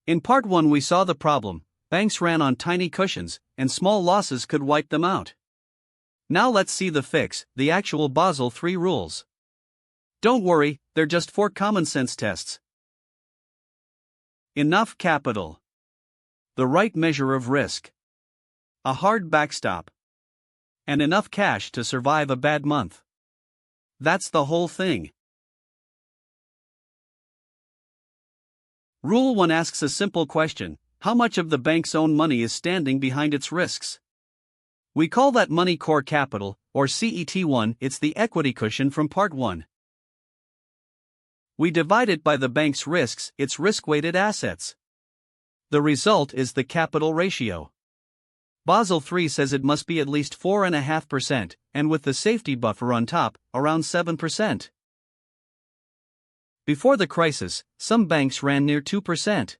In part 1 we saw the problem: banks ran on tiny cushions, and small losses could wipe them out. Now let's see the fix, the actual Basel III rules. Don't worry, they're just 4 common sense tests. Enough capital. The right measure of risk. A hard backstop. And enough cash to survive a bad month. That's the whole thing. Rule 1 asks a simple question: how much of the bank's own money is standing behind its risks? We call that money core capital, or CET1. It's the equity cushion from part 1. We divide it by the bank's risks, its risk-weighted assets. The result is the capital ratio. Basel III says it must be at least 4.5%, and with the safety buffer on top, around 7%. Before the crisis, some banks ran near 2%.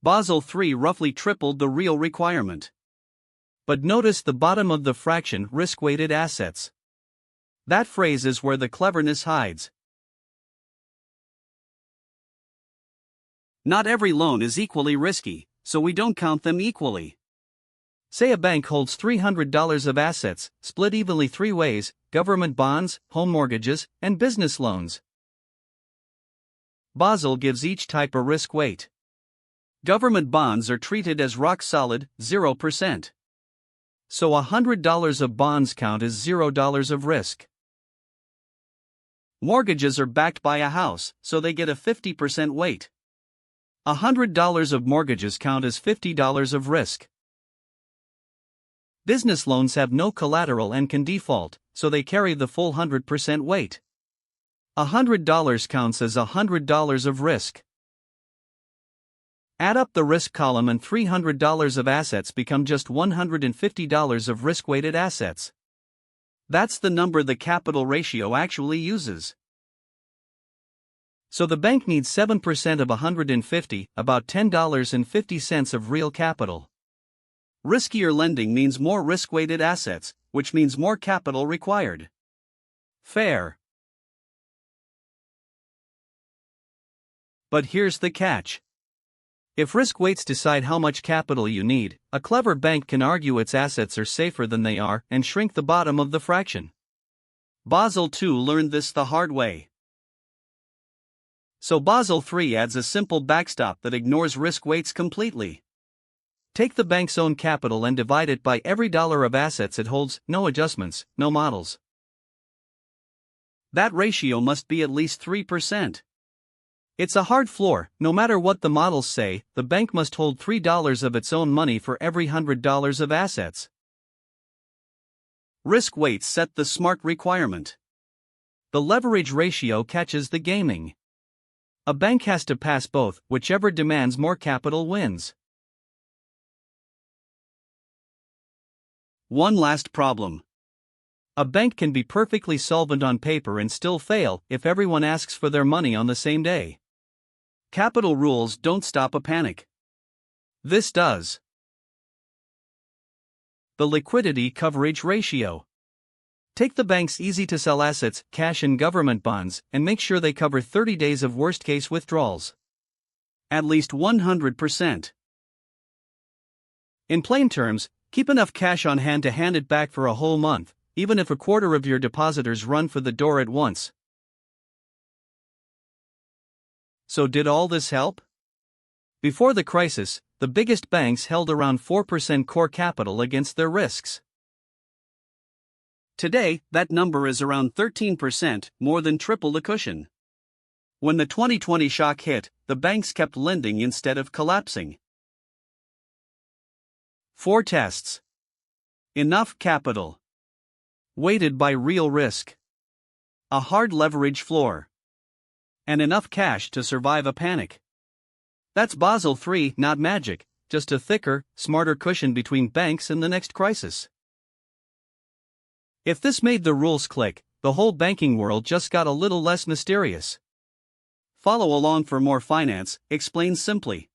Basel III roughly tripled the real requirement. But notice the bottom of the fraction: risk-weighted assets. That phrase is where the cleverness hides. Not every loan is equally risky, so we don't count them equally. Say a bank holds $300 of assets, split evenly 3 ways: government bonds, home mortgages, and business loans. Basel gives each type a risk weight. Government bonds are treated as rock solid, 0%. So $100 of bonds count as $0 of risk. Mortgages are backed by a house, so they get a 50% weight. $100 of mortgages count as $50 of risk. Business loans have no collateral and can default, so they carry the full 100% weight. $100 counts as $100 of risk. Add up the risk column and $300 of assets become just $150 of risk-weighted assets. That's the number the capital ratio actually uses. So the bank needs 7% of 150, about $10.50 of real capital. Riskier lending means more risk-weighted assets, which means more capital required. Fair. But here's the catch. If risk weights decide how much capital you need, a clever bank can argue its assets are safer than they are and shrink the bottom of the fraction. Basel II learned this the hard way. So Basel III adds a simple backstop that ignores risk weights completely. Take the bank's own capital and divide it by every dollar of assets it holds, no adjustments, no models. That ratio must be at least 3%. It's a hard floor. No matter what the models say, the bank must hold $3 of its own money for every $100 of assets. Risk weights set the smart requirement. The leverage ratio catches the gaming. A bank has to pass both, whichever demands more capital wins. One last problem. A bank can be perfectly solvent on paper and still fail if everyone asks for their money on the same day. Capital rules don't stop a panic. This does. The liquidity coverage ratio. Take the bank's easy-to-sell assets, cash and government bonds, and make sure they cover 30 days of worst-case withdrawals. At least 100%. In plain terms, keep enough cash on hand to hand it back for a whole month, even if a quarter of your depositors run for the door at once. So did all this help? Before the crisis, the biggest banks held around 4% core capital against their risks. Today, that number is around 13%, more than triple the cushion. When the 2020 shock hit, the banks kept lending instead of collapsing. 4 tests. Enough capital. Weighted by real risk. A hard leverage floor. And enough cash to survive a panic. That's Basel III, not magic, just a thicker, smarter cushion between banks and the next crisis. If this made the rules click, the whole banking world just got a little less mysterious. Follow along for more finance, explained simply.